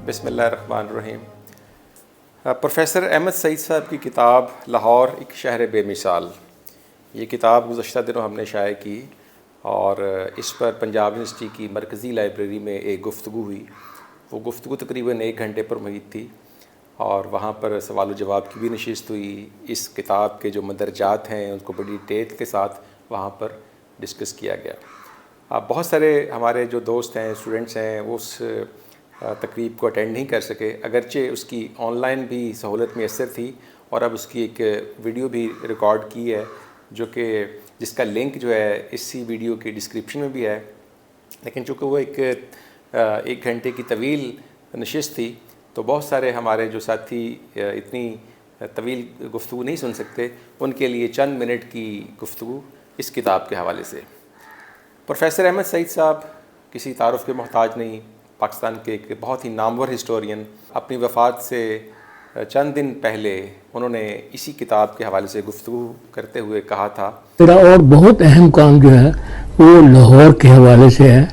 بسم اللہ الرحمن الرحیم۔ پروفیسر احمد سعید صاحب کی کتاب لاہور ایک شہر بے مثال، یہ کتاب گزشتہ دنوں ہم نے شائع کی اور اس پر پنجاب یونیورسٹی کی مرکزی لائبریری میں ایک گفتگو ہوئی۔ وہ گفتگو تقریباً 1 گھنٹے پر محیط تھی اور وہاں پر سوال و جواب کی بھی نشست ہوئی۔ اس کتاب کے جو مندرجات ہیں ان کو بڑی ڈیٹیل کے ساتھ وہاں پر ڈسکس کیا گیا۔ بہت سارے ہمارے جو دوست ہیں، اسٹوڈنٹس ہیں، وہ اس تقریب کو اٹینڈ نہیں کر سکے، اگرچہ اس کی آن لائن بھی سہولت میسر تھی اور اب اس کی ایک ویڈیو بھی ریکارڈ کی ہے جو کہ جس کا لنک جو ہے اسی ویڈیو کی ڈسکرپشن میں بھی ہے، لیکن چونکہ وہ ایک گھنٹے کی طویل نشست تھی تو بہت سارے ہمارے جو ساتھی اتنی طویل گفتگو نہیں سن سکتے، ان کے لیے چند منٹ کی گفتگو اس کتاب کے حوالے سے۔ پروفیسر احمد سعید صاحب کسی تعارف کے محتاج نہیں، پاکستان کے ایک بہت ہی نامور ہسٹورین۔ اپنی وفات سے چند دن پہلے انہوں نے اسی کتاب کے حوالے سے گفتگو کرتے ہوئے کہا تھا، میرا اور بہت اہم کام جو ہے وہ لاہور کے حوالے سے ہے۔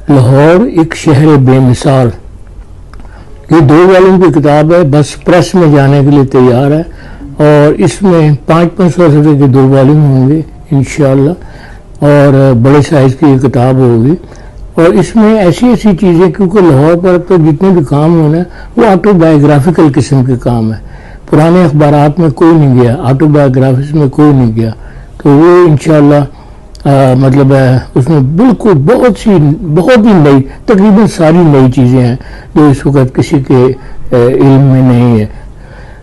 لاہور ایک شہر بے مثال، یہ 2 والیوم کی کتاب ہے، بس پریس میں جانے کے لیے تیار ہے اور اس میں 500 صفحے کے 2 والیوم ہوں گے انشاءاللہ، اور بڑے سائز کی یہ کتاب ہوگی۔ اور اس میں ایسی چیزیں، کیونکہ لاہور پر تو جتنے بھی کام ہونا وہ آٹو بایوگرافیکل قسم کے کام ہیں، پرانے اخبارات میں کوئی نہیں گیا، آٹو بایوگرافیز میں کوئی نہیں گیا، تو وہ انشاءاللہ مطلب ہے اس میں بالکل بہت ہی نئی، تقریباً ساری نئی چیزیں ہیں جو اس وقت کسی کے علم میں نہیں ہے،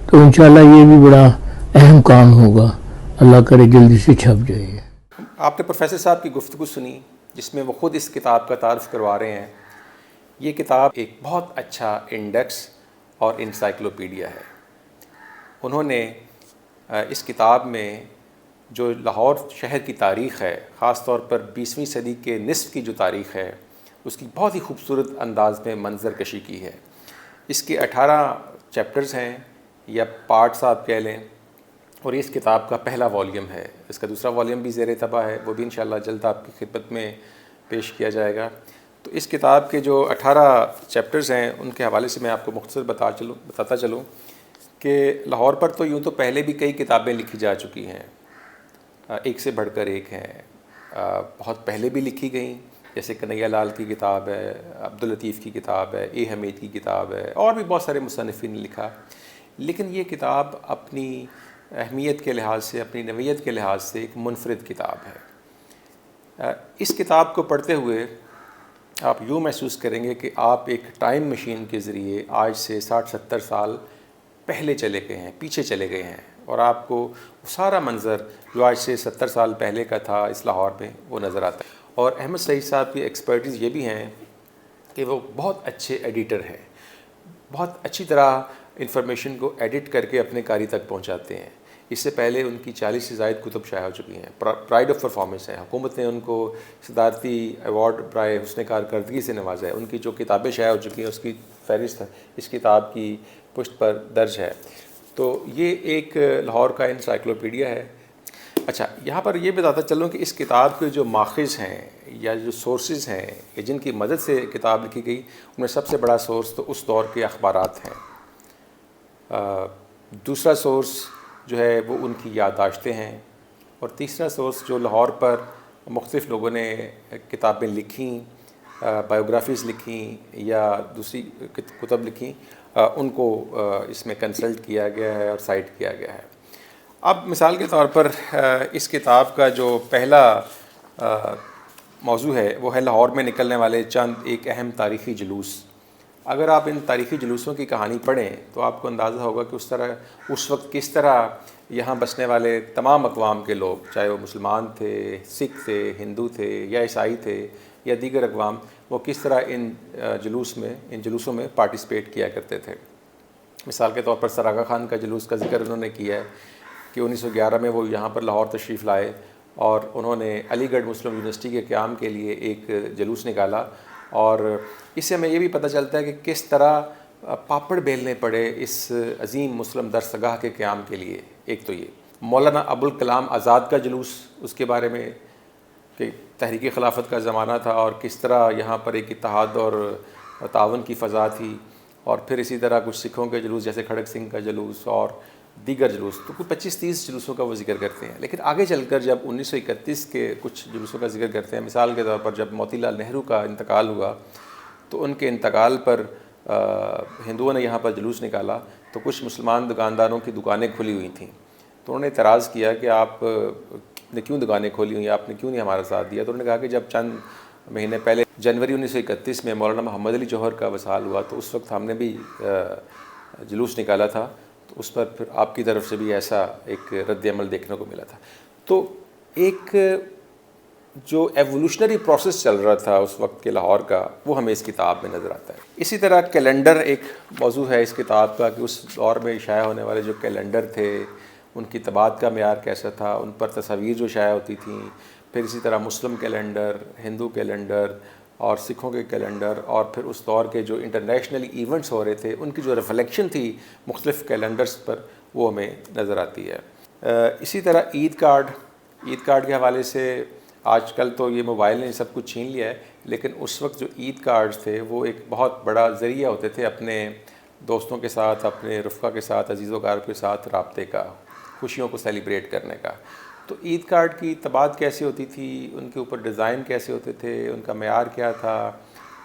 تو انشاءاللہ یہ بھی بڑا اہم کام ہوگا، اللہ کرے جلدی سے چھپ جائے۔ آپ نے پروفیسر صاحب کی گفتگو سنی جس میں وہ خود اس کتاب کا تعارف کروا رہے ہیں۔ یہ کتاب ایک بہت اچھا انڈیکس اور انسائکلوپیڈیا ہے۔ انہوں نے اس کتاب میں جو لاہور شہر کی تاریخ ہے، خاص طور پر 20ویں صدی کے نصف کی جو تاریخ ہے، اس کی بہت ہی خوبصورت انداز میں منظر کشی کی ہے۔ اس کے 18 چیپٹرز ہیں یا پارٹس آپ کہہ لیں، اور اس کتاب کا پہلا والیوم ہے۔ اس کا دوسرا والیوم بھی زیر طبع ہے، وہ بھی انشاءاللہ جلد آپ کی خدمت میں پیش کیا جائے گا۔ تو اس کتاب کے جو 18 چیپٹرز ہیں ان کے حوالے سے میں آپ کو مختصر بتاتا چلوں کہ لاہور پر تو یوں تو پہلے بھی کئی کتابیں لکھی جا چکی ہیں، ایک سے بڑھ کر ایک ہیں، بہت پہلے بھی لکھی گئیں، جیسے کنہیا لال کی کتاب ہے، عبداللطیف کی کتاب ہے، اے حمید کی کتاب ہے، اور بھی بہت سارے مصنفین نے لکھا، لیکن یہ کتاب اپنی اہمیت کے لحاظ سے، اپنی نوعیت کے لحاظ سے ایک منفرد کتاب ہے۔ اس کتاب کو پڑھتے ہوئے آپ یوں محسوس کریں گے کہ آپ ایک ٹائم مشین کے ذریعے آج سے 60-70 سال پہلے چلے گئے ہیں، پیچھے چلے گئے ہیں، اور آپ کو سارا منظر جو آج سے 70 سال پہلے کا تھا اس لاہور میں وہ نظر آتا ہے۔ اور احمد سعید صاحب کی ایکسپرٹیز یہ بھی ہیں کہ وہ بہت اچھے ایڈیٹر ہیں، بہت اچھی طرح انفارمیشن کو ایڈٹ کر کے اپنے قاری تک پہنچاتے ہیں۔ اس سے پہلے ان کی 40 سے زائد کتب شائع ہو چکی ہیں، پرائڈ آف پرفارمنس ہے، حکومت نے ان کو صدارتی ایوارڈ برائے حسن کارکردگی سے نوازا ہے۔ ان کی جو کتابیں شائع ہو چکی ہیں اس کی فہرست اس کتاب کی پشت پر درج ہے۔ تو یہ ایک لاہور کا انسائکلوپیڈیا ہے۔ اچھا، یہاں پر یہ بتاتا چلوں کہ اس کتاب کے جو ماخذ ہیں یا جو سورسز ہیں یا جن کی مدد سے کتاب لکھی گئی، ان میں سب سے بڑا سورس تو اس دور کے اخبارات ہیں۔ دوسرا سورس جو ہے وہ ان کی یادداشتیں ہیں، اور تیسرا سورس جو لاہور پر مختلف لوگوں نے کتابیں لکھیں، بایوگرافیز لکھیں یا دوسری کتب لکھیں، ان کو اس میں کنسلٹ کیا گیا ہے اور سائٹ کیا گیا ہے۔ اب مثال کے طور پر اس کتاب کا جو پہلا موضوع ہے وہ ہے لاہور میں نکلنے والے چند ایک اہم تاریخی جلوس۔ اگر آپ ان تاریخی جلوسوں کی کہانی پڑھیں تو آپ کو اندازہ ہوگا کہ اس وقت کس طرح یہاں بسنے والے تمام اقوام کے لوگ، چاہے وہ مسلمان تھے، سکھ تھے، ہندو تھے یا عیسائی تھے یا دیگر اقوام، وہ کس طرح ان جلوسوں میں پارٹیسپیٹ کیا کرتے تھے۔ مثال کے طور پر سر آغا خان کا جلوس کا ذکر انہوں نے کیا ہے کہ 1911 میں وہ یہاں پر لاہور تشریف لائے اور انہوں نے علی گڑھ مسلم یونیورسٹی کے قیام کے لیے ایک جلوس نکالا، اور اس سے ہمیں یہ بھی پتہ چلتا ہے کہ کس طرح پاپڑ بیلنے پڑے اس عظیم مسلم درسگاہ کے قیام کے لیے۔ ایک تو یہ مولانا ابوالکلام آزاد کا جلوس، اس کے بارے میں کہ تحریک خلافت کا زمانہ تھا اور کس طرح یہاں پر ایک اتحاد اور تعاون کی فضا تھی، اور پھر اسی طرح کچھ سکھوں کے جلوس جیسے کھڑک سنگھ کا جلوس اور دیگر جلوس، تو کوئی 25-30 جلوسوں کا وہ ذکر کرتے ہیں. لیکن آگے چل کر جب 1931 کے کچھ جلوسوں کا ذکر کرتے ہیں، مثال کے طور پر جب موتی لال نہرو کا انتقال ہوا تو ان کے انتقال پر ہندوؤں نے یہاں پر جلوس نکالا تو کچھ مسلمان دکانداروں کی دکانیں کھلی ہوئی تھیں، تو انہوں نے اعتراض کیا کہ آپ نے کیوں دکانیں کھولی ہوئی ہیں، آپ نے کیوں نہیں ہمارا ساتھ دیا. تو انہوں نے کہا کہ جب چند مہینے پہلے جنوری 1931 میں مولانا محمد علی جوہر کا وصال ہوا تو اس وقت ہم نے بھی جلوس نکالا تھا، تو اس پر پھر آپ کی طرف سے بھی ایسا ایک رد عمل دیکھنے کو ملا تھا. تو ایک جو ایوولوشنری پروسیس چل رہا تھا اس وقت کے لاہور کا، وہ ہمیں اس کتاب میں نظر آتا ہے. اسی طرح کیلنڈر ایک موضوع ہے اس کتاب کا کہ اس دور میں شائع ہونے والے جو کیلنڈر تھے ان کی طباعت کا معیار کیسا تھا، ان پر تصاویر جو شائع ہوتی تھیں. پھر اسی طرح مسلم کیلنڈر، ہندو کیلنڈر اور سکھوں کے کیلنڈر، اور پھر اس دور کے جو انٹرنیشنل ایونٹس ہو رہے تھے ان کی جو ریفلیکشن تھی مختلف کیلنڈرز پر، وہ ہمیں نظر آتی ہے. اسی طرح عید کارڈ کے حوالے سے آج کل تو یہ موبائل نے سب کچھ چھین لیا ہے، لیکن اس وقت جو عید کارڈز تھے وہ ایک بہت بڑا ذریعہ ہوتے تھے اپنے دوستوں کے ساتھ، اپنے رفقا کے ساتھ، عزیز و اقارب کے ساتھ رابطے کا، خوشیوں کو سیلیبریٹ کرنے کا. تو عید کارڈ کی طباعت کیسی ہوتی تھی، ان کے اوپر ڈیزائن کیسے ہوتے تھے، ان کا معیار کیا تھا،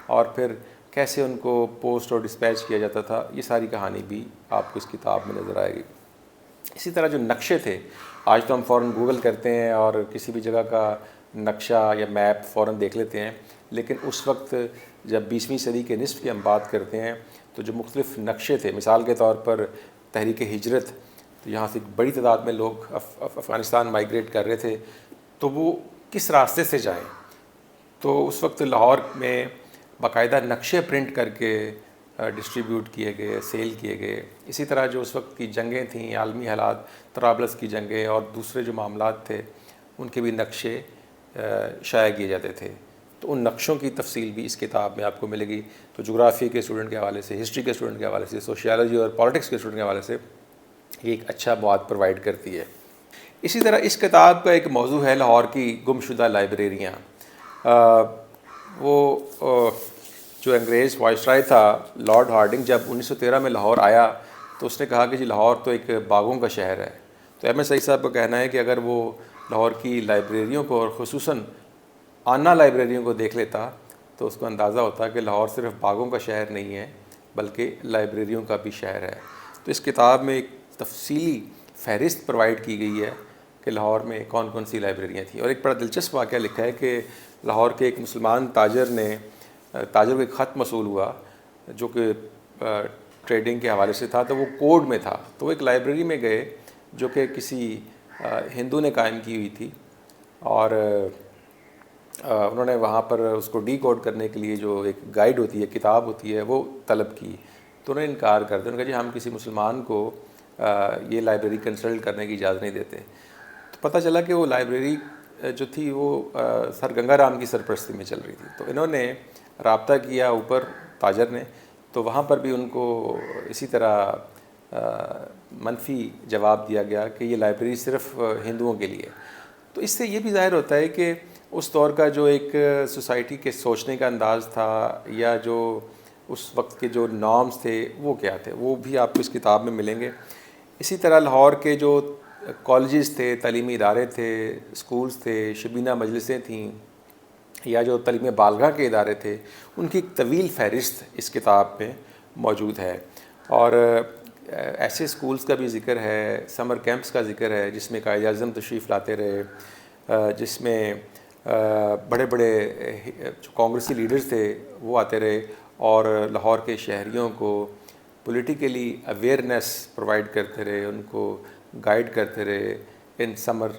اور پھر کیسے ان کو پوسٹ اور ڈسپیچ کیا جاتا تھا، یہ ساری کہانی بھی آپ کو اس کتاب میں نظر آئے گی. اسی طرح جو نقشے تھے، آج تو ہم فوراً گوگل کرتے ہیں اور کسی بھی جگہ کا نقشہ یا میپ فوراً دیکھ لیتے ہیں، لیکن اس وقت جب 20ویں صدی کے نصف کی ہم بات کرتے ہیں تو جو مختلف نقشے تھے، مثال کے طور پر تحریک ہجرت، تو یہاں سے ایک بڑی تعداد میں لوگ افغانستان مائیگریٹ کر رہے تھے، تو وہ کس راستے سے جائیں. تو اس وقت لاہور میں باقاعدہ نقشے پرنٹ کر کے ڈسٹریبیوٹ کیے گئے، سیل کیے گئے. اسی طرح جو اس وقت کی جنگیں تھیں، عالمی حالات، طرابلس کی جنگیں اور دوسرے جو معاملات تھے، ان کے بھی نقشے شائع کیے جاتے تھے. تو ان نقشوں کی تفصیل بھی اس کتاب میں آپ کو ملے گی. تو جغرافی کے اسٹوڈنٹ کے حوالے سے، ہسٹری کے اسٹوڈنٹ کے حوالے سے، سوشیالوجی اور پالیٹکس کے اسٹوڈنٹ کے حوالے سے یہ ایک اچھا مواد پرووائڈ کرتی ہے. اسی طرح اس کتاب کا ایک موضوع ہے لاہور کی گمشدہ لائبریریاں. وہ جو انگریز وائسرائے تھا لارڈ ہارڈنگ، جب 1913 میں لاہور آیا تو اس نے کہا کہ جی لاہور تو ایک باغوں کا شہر ہے. تو احمد سعید صاحب کا کہنا ہے کہ اگر وہ لاہور کی لائبریریوں کو اور خصوصاً آنا لائبریریوں کو دیکھ لیتا تو اس کو اندازہ ہوتا کہ لاہور صرف باغوں کا شہر نہیں ہے بلکہ لائبریریوں کا بھی شہر ہے. تو اس کتاب میں ایک تفصیلی فہرست پرووائڈ کی گئی ہے کہ لاہور میں کون کون سی لائبریریاں تھیں. اور ایک بڑا دلچسپ واقعہ لکھا ہے کہ لاہور کے ایک مسلمان تاجر کو ایک خط موصول ہوا جو کہ ٹریڈنگ کے حوالے سے تھا، تو وہ کوڈ میں تھا. تو وہ ایک لائبریری میں گئے جو کہ کسی ہندو نے قائم کی ہوئی تھی، اور انہوں نے وہاں پر اس کو ڈی کوڈ کرنے کے لیے جو ایک گائیڈ ہوتی ہے، کتاب ہوتی ہے، وہ طلب کی. تو انہوں نے انکار کر دیا. انہوں نے کہا جی ہم کسی مسلمان کو یہ لائبریری کنسلٹ کرنے کی اجازت نہیں دیتے. تو پتہ چلا کہ وہ لائبریری جو تھی وہ سر گنگا رام کی سرپرستی میں چل رہی تھی. تو انہوں نے رابطہ کیا اوپر تاجر نے، تو وہاں پر بھی ان کو اسی طرح منفی جواب دیا گیا کہ یہ لائبریری صرف ہندوؤں کے لیے. تو اس سے یہ بھی ظاہر ہوتا ہے کہ اس دور کا جو ایک سوسائٹی کے سوچنے کا انداز تھا یا جو اس وقت کے جو نارمز تھے وہ کیا تھے، وہ بھی آپ کو اس کتاب میں ملیں گے. اسی طرح لاہور کے جو کالجز تھے، تعلیمی ادارے تھے، اسکولز تھے، شبینہ مجلسیں تھیں، یا جو تعلیم بالغاہ کے ادارے تھے، ان کی ایک طویل فہرست اس کتاب میں موجود ہے. اور ایسے اسکولز کا بھی ذکر ہے، سمر کیمپس کا ذکر ہے جس میں قائد اعظم تشریف لاتے رہے، جس میں بڑے بڑے جو کانگریسی لیڈرز تھے وہ آتے رہے اور لاہور کے شہریوں کو پولیٹیکلی اویئرنیس پرووائڈ کرتے رہے، ان کو گائیڈ کرتے رہے ان سمر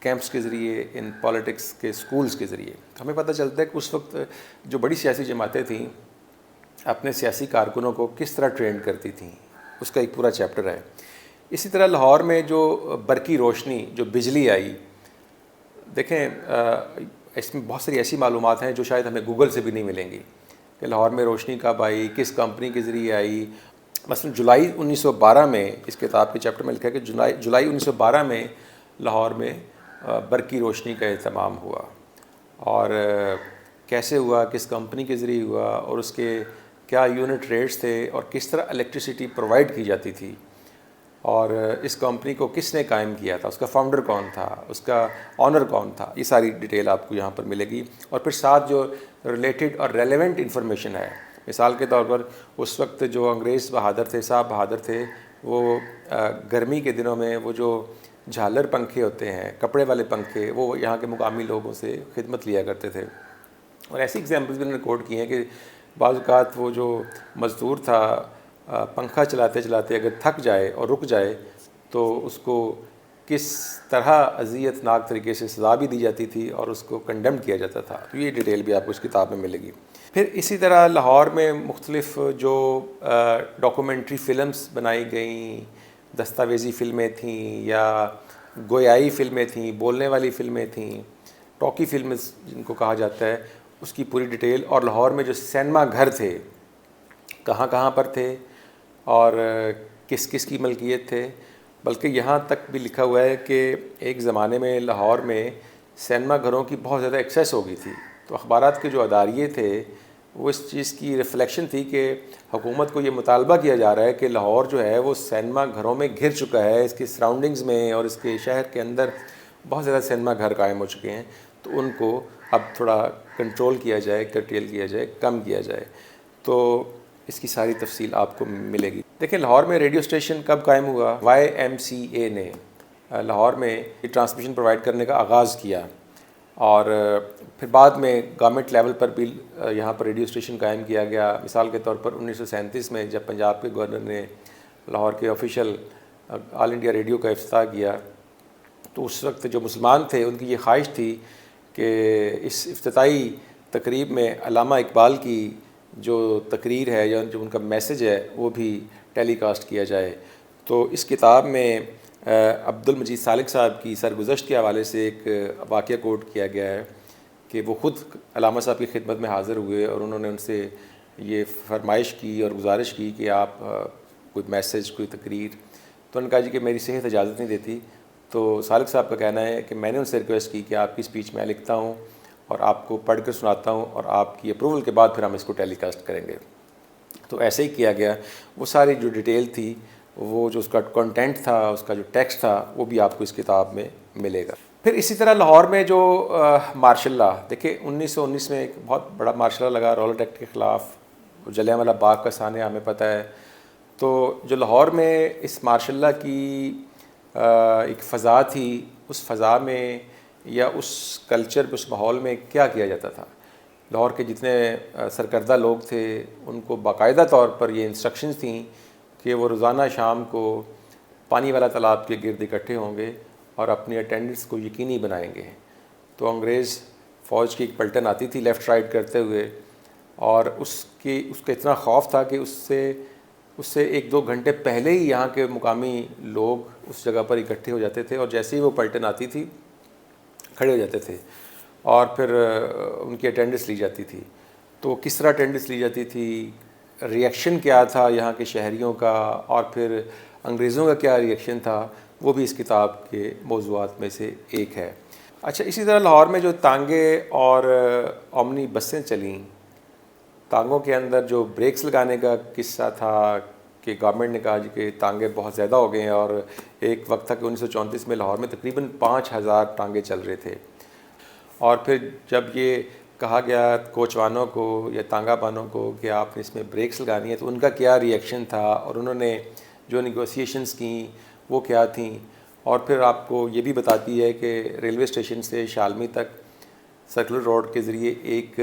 کیمپس کے ذریعے، ان پالیٹکس کے اسکولز کے ذریعے. ہمیں پتہ چلتا ہے کہ اس وقت جو بڑی سیاسی جماعتیں تھیں اپنے سیاسی کارکنوں کو کس طرح ٹرین کرتی تھیں، اس کا ایک پورا چیپٹر ہے. اسی طرح لاہور میں جو برقی روشنی، جو بجلی آئی، دیکھیں اس میں بہت ساری ایسی معلومات ہیں جو شاید ہمیں گوگل سے بھی نہیں ملیں گی کہ لاہور میں روشنی کب آئی، کس کمپنی کے ذریعے آئی. مثلا جولائی 1912 میں اس کتاب کے چیپٹر میں لکھا ہے کہ جولائی 1912 میں لاہور میں برقی روشنی کا اہتمام ہوا، اور کیسے ہوا، کس کمپنی کے ذریعے ہوا، اور اس کے کیا یونٹ ریٹس تھے اور کس طرح الیکٹریسٹی پرووائڈ کی جاتی تھی، اور اس کمپنی کو کس نے قائم کیا تھا، اس کا فاؤنڈر کون تھا، اس کا آنر کون تھا، یہ ساری ڈیٹیل آپ کو یہاں پر ملے گی. اور پھر ساتھ جو ریلیٹڈ اور ریلیونٹ انفارمیشن ہے، مثال کے طور پر اس وقت جو انگریز بہادر تھے، صاحب بہادر تھے، وہ گرمی کے دنوں میں وہ جو جھالر پنکھے ہوتے ہیں، کپڑے والے پنکھے، وہ یہاں کے مقامی لوگوں سے خدمت لیا کرتے تھے. اور ایسی ایگزامپلس بھی انہوں نے کوٹ کی ہیں کہ بعض اوقات وہ جو مزدور تھا پنکھا چلاتے چلاتے اگر تھک جائے اور رک جائے تو اس کو کس طرح اذیت ناک طریقے سے سزا بھی دی جاتی تھی اور اس کو کنڈیم کیا جاتا تھا. تو یہ ڈیٹیل بھی آپ کو اس کتاب میں ملے گی. پھر اسی طرح لاہور میں مختلف جو ڈاکومنٹری فلمز بنائی گئیں، دستاویزی فلمیں تھیں یا گویائی فلمیں تھیں، بولنے والی فلمیں تھیں، ٹاکی فلمز جن کو کہا جاتا ہے، اس کی پوری ڈیٹیل. اور لاہور میں جو سینما گھر تھے کہاں کہاں پر تھے اور کس کس کی ملکیت تھے، بلکہ یہاں تک بھی لکھا ہوا ہے کہ ایک زمانے میں لاہور میں سینما گھروں کی بہت زیادہ ایکسیس ہو گئی تھی. تو اخبارات کے جو اداریے تھے وہ اس چیز کی ریفلیکشن تھی کہ حکومت کو یہ مطالبہ کیا جا رہا ہے کہ لاہور جو ہے وہ سینما گھروں میں گھر چکا ہے، اس کی سراؤنڈنگز میں اور اس کے شہر کے اندر بہت زیادہ سینما گھر قائم ہو چکے ہیں، تو ان کو اب تھوڑا کنٹرول کیا جائے، کرٹیل کیا جائے، کم کیا جائے. تو اس کی ساری تفصیل آپ کو ملے گی. دیکھیں لاہور میں ریڈیو اسٹیشن کب قائم ہوا؟ YMCA نے لاہور میں ٹرانسمیشن پرووائڈ کرنے کا آغاز کیا، اور پھر بعد میں گورنمنٹ لیول پر بھی یہاں پر ریڈیو اسٹیشن قائم کیا گیا. مثال کے طور پر 1937 میں جب پنجاب کے گورنر نے لاہور کے آفیشیل آل انڈیا ریڈیو کا افتتاح کیا، تو اس وقت جو مسلمان تھے ان کی یہ خواہش تھی کہ اس افتتاحی تقریب میں علامہ اقبال کی جو تقریر ہے یا جو ان کا میسج ہے وہ بھی ٹیلی کاسٹ کیا جائے. تو اس کتاب میں عبد المجید سالک صاحب کی سرگزشت کے حوالے سے ایک واقعہ کوٹ کیا گیا ہے کہ وہ خود علامہ صاحب کی خدمت میں حاضر ہوئے اور انہوں نے ان سے یہ فرمائش کی اور گزارش کی کہ آپ کوئی میسج، کوئی تقریر. تو انہوں نے کہا جی کہ میری صحت اجازت نہیں دیتی. تو سالک صاحب کا کہنا ہے کہ میں نے ان سے ریکویسٹ کی کہ آپ کی اسپیچ میں لکھتا ہوں اور آپ کو پڑھ کر سناتا ہوں، اور آپ کی اپروول کے بعد پھر ہم اس کو ٹیلی کاسٹ کریں گے. تو ایسے ہی کیا گیا. وہ ساری جو ڈیٹیل تھی، وہ جو اس کا کنٹینٹ تھا، اس کا جو ٹیکسٹ تھا، وہ بھی آپ کو اس کتاب میں ملے گا. پھر اسی طرح لاہور میں جو مارشل لا، دیکھیں 1919 میں ایک بہت بڑا مارشل لا لگا رولٹ ایکٹ کے خلاف، جلیاں والا باغ کا سانحہ ہمیں پتہ ہے. تو جو لاہور میں اس مارشل لا کی ایک فضا تھی، اس فضا میں یا اس کلچر، اس ماحول میں کیا کیا جاتا تھا. لاہور کے جتنے سرکردہ لوگ تھے ان کو باقاعدہ طور پر یہ انسٹرکشنز تھیں کہ وہ روزانہ شام کو پانی والا تالاب کے گرد اکٹھے ہوں گے اور اپنی اٹینڈنس کو یقینی بنائیں گے. تو انگریز فوج کی ایک پلٹن آتی تھی لیفٹ رائٹ کرتے ہوئے، اور اس کا اتنا خوف تھا کہ اس سے 1-2 گھنٹے پہلے ہی یہاں کے مقامی لوگ اس جگہ پر اکٹھے ہو جاتے تھے، اور جیسے ہی وہ پلٹن آتی تھی کھڑے ہو جاتے تھے اور پھر ان کی اٹینڈنس لی جاتی تھی. تو کس طرح اٹینڈنس لی جاتی تھی، ریئیکشن کیا تھا یہاں کے شہریوں کا، اور پھر انگریزوں کا کیا ریئیکشن تھا، وہ بھی اس کتاب کے موضوعات میں سے ایک ہے. اچھا، اسی طرح لاہور میں جو تانگے اور اومنی بسیں چلیں، تانگوں کے اندر جو بریکس لگانے کا قصہ تھا کہ گورنمنٹ نے کہا جی کہ تانگے بہت زیادہ ہو گئے ہیں، اور ایک وقت تھا کہ 1934 میں لاہور میں تقریباً 5000 ٹانگے چل رہے تھے. اور پھر جب یہ کہا گیا کوچوانوں کو یا تانگا بانوں کو کہ آپ نے اس میں بریکس لگانی ہے، تو ان کا کیا ریئیکشن تھا اور انہوں نے جو نیگوسیشنز کیں وہ کیا تھیں. اور پھر آپ کو یہ بھی بتاتی ہے کہ ریلوے اسٹیشن سے شالمی تک سرکولر روڈ کے ذریعے ایک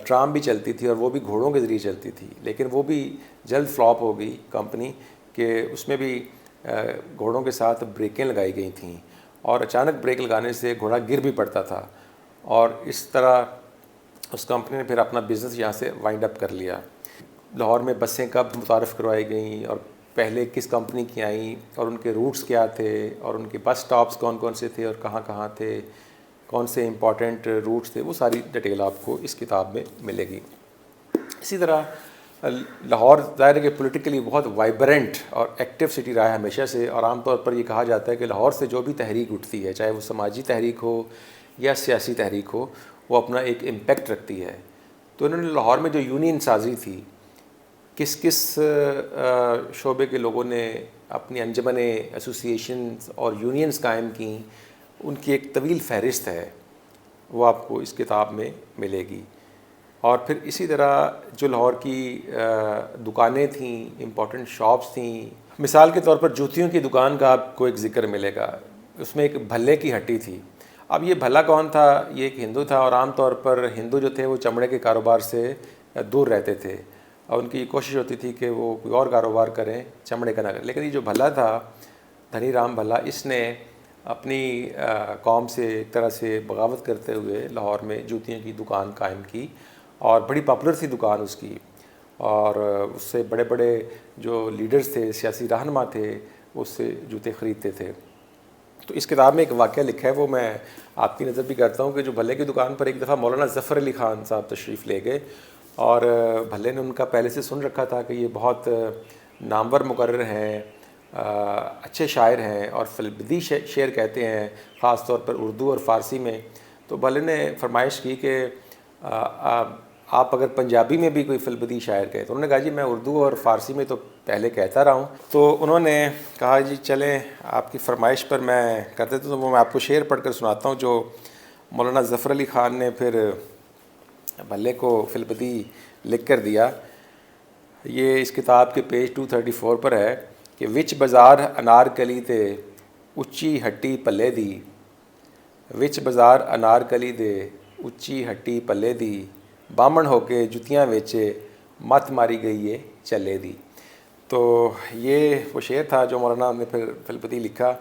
ٹرام بھی چلتی تھی، اور وہ بھی گھوڑوں کے ذریعے چلتی تھی، لیکن وہ بھی جلد فلاپ ہو گئی کمپنی کہ اس میں بھی گھوڑوں کے ساتھ بریکیں لگائی گئی تھیں، اور اچانک بریک لگانے سے گھوڑا گر بھی پڑتا تھا. اور اس طرح اس کمپنی نے پھر اپنا بزنس یہاں سے وائنڈ اپ کر لیا. لاہور میں بسیں کب متعارف کروائی گئیں اور پہلے کس کمپنی کی آئیں اور ان کے روٹس کیا تھے اور ان کے بس سٹاپس کون کون سے تھے اور کہاں کہاں تھے، کون سے امپورٹنٹ روٹس تھے، وہ ساری ڈیٹیل آپ کو اس کتاب میں ملے گی. اسی طرح لاہور ظاہر ہے کہ پولیٹیکلی بہت وائبرنٹ اور ایکٹیو سٹی رہا ہے ہمیشہ سے، اور عام طور پر یہ کہا جاتا ہے کہ لاہور سے جو بھی تحریک اٹھتی ہے، چاہے وہ سماجی تحریک ہو یا سیاسی تحریک ہو، وہ اپنا ایک امپیکٹ رکھتی ہے. تو انہوں نے لاہور میں جو یونین سازی تھی کس کس شعبے کے لوگوں نے اپنی انجمنیں، ایسوسیشنز اور یونینز قائم کیں، ان کی ایک طویل فہرست ہے، وہ آپ کو اس کتاب میں ملے گی. اور پھر اسی طرح جو لاہور کی دکانیں تھیں، امپورٹنٹ شاپس تھیں، مثال کے طور پر جوتیوں کی دکان کا آپ کو ایک ذکر ملے گا. اس میں ایک بھلے کی ہٹی تھی. اب یہ بھلا کون تھا؟ یہ ایک ہندو تھا، اور عام طور پر ہندو جو تھے وہ چمڑے کے کاروبار سے دور رہتے تھے، اور ان کی کوشش ہوتی تھی کہ وہ کوئی اور کاروبار کریں، چمڑے کا نہ کریں. لیکن یہ جو بھلا تھا، دھنی رام بھلا، اس نے اپنی قوم سے ایک طرح سے بغاوت کرتے ہوئے لاہور میں جوتیوں کی دکان قائم کی، اور بڑی پاپولر تھی دکان اس کی، اور اس سے بڑے بڑے جو لیڈرز تھے، سیاسی رہنما تھے، اس سے جوتے خریدتے تھے. تو اس کتاب میں ایک واقعہ لکھا ہے، وہ میں آپ کی نظر بھی کرتا ہوں کہ جو بھلے کی دکان پر ایک دفعہ مولانا ظفر علی خان صاحب تشریف لے گئے، اور بھلے نے ان کا پہلے سے سن رکھا تھا کہ یہ بہت نامور مقرر ہیں، اچھے شاعر ہیں، اور فلبدی شعر کہتے ہیں، خاص طور پر اردو اور فارسی میں. تو بھلے نے فرمائش کی کہ آپ اگر پنجابی میں بھی کوئی فلبدی شاعر کہے. تو انہوں نے کہا جی میں اردو اور فارسی میں تو پہلے کہتا رہا ہوں. تو انہوں نے کہا جی چلیں آپ کی فرمائش پر میں کر دیتا ہوں. تو میں آپ کو شعر پڑھ کر سناتا ہوں جو مولانا ظفر علی خان نے پھر بھلے کو فلبدی لکھ کر دیا. یہ اس کتاب کے پیج 234 پر ہے کہ وچ بازار انار کلی تے اچھی ہٹی پلے دی، وچ بازار انار کلی دے اچھی ہٹی پلے دی، بامن ہو کے جتیاں ویچے مت ماری گئی ہے چلے دی. تو یہ وہ شعر تھا جو مولانا نے پھر فلبدی لکھا.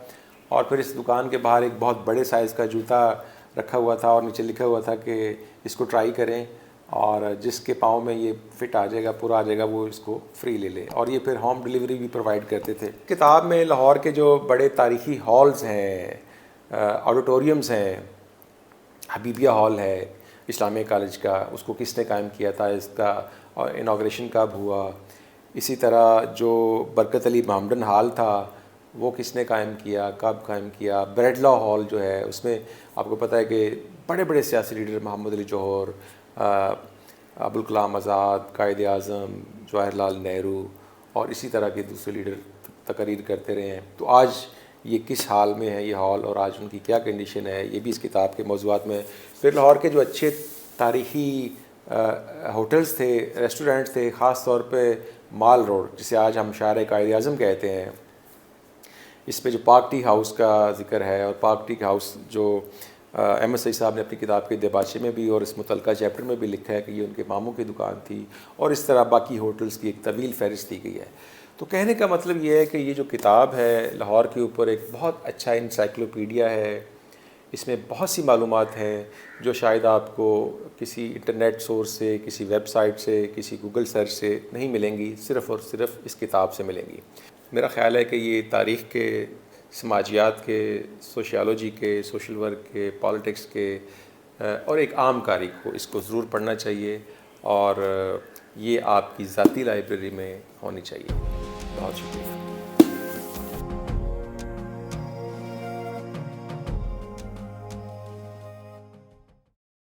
اور پھر اس دکان کے باہر ایک بہت بڑے سائز کا جوتا رکھا ہوا تھا، اور نیچے لکھا ہوا تھا کہ اس کو ٹرائی کریں، اور جس کے پاؤں میں یہ فٹ آ جائے گا، پورا آ جائے گا، وہ اس کو فری لے لے. اور یہ پھر ہوم ڈیلیوری بھی پرووائڈ کرتے تھے. کتاب میں لاہور کے جو بڑے تاریخی ہالز ہیں، آڈیٹوریمز ہیں، حبیبیہ ہال ہے اسلامیہ کالج کا، اس کو کس نے قائم کیا تھا، اس کا انوگریشن کب ہوا. اسی طرح جو برکت علی محمدن ہال تھا، وہ کس نے قائم کیا، کب قائم کیا. بریڈ لا ہال جو ہے، اس میں آپ کو پتہ ہے کہ بڑے بڑے سیاسی لیڈر، محمد علی جوہر، ابوالکلام آزاد، قائد اعظم جواہر لال نہرو، اور اسی طرح کے دوسرے لیڈر تقریر کرتے رہے ہیں. تو آج یہ کس حال میں ہے یہ ہال، اور آج ان کی کیا کنڈیشن ہے، یہ بھی اس کتاب کے موضوعات میں. پھر لاہور کے جو اچھے تاریخی ہوٹلز تھے، ریسٹورینٹس تھے، خاص طور پہ مال روڈ، جسے آج ہم شارع قائد اعظم کہتے ہیں، اس پہ جو پاک ٹی ہاؤس کا ذکر ہے. اور پاک ٹی ہاؤس جو احمد سعید صاحب نے اپنی کتاب کے دیباچے میں بھی اور اس متعلقہ چیپٹر میں بھی لکھا ہے کہ یہ ان کے ماموں کی دکان تھی. اور اس طرح باقی ہوٹلز کی ایک طویل فہرست دی گئی ہے. تو کہنے کا مطلب یہ ہے کہ یہ جو کتاب ہے لاہور کے اوپر ایک بہت اچھا انسائکلوپیڈیا ہے. اس میں بہت سی معلومات ہیں جو شاید آپ کو کسی انٹرنیٹ سورس سے، کسی ویب سائٹ سے، کسی گوگل سرچ سے نہیں ملیں گی، صرف اور صرف اس کتاب سے ملیں گی. میرا خیال ہے کہ یہ تاریخ کے، سماجیات کے، سوشیالوجی کے، سوشل ورک کے، پالیٹکس کے، اور ایک عام قاری کو اس کو ضرور پڑھنا چاہیے، اور یہ آپ کی ذاتی لائبریری میں ہونی چاہیے. بہت شکریہ.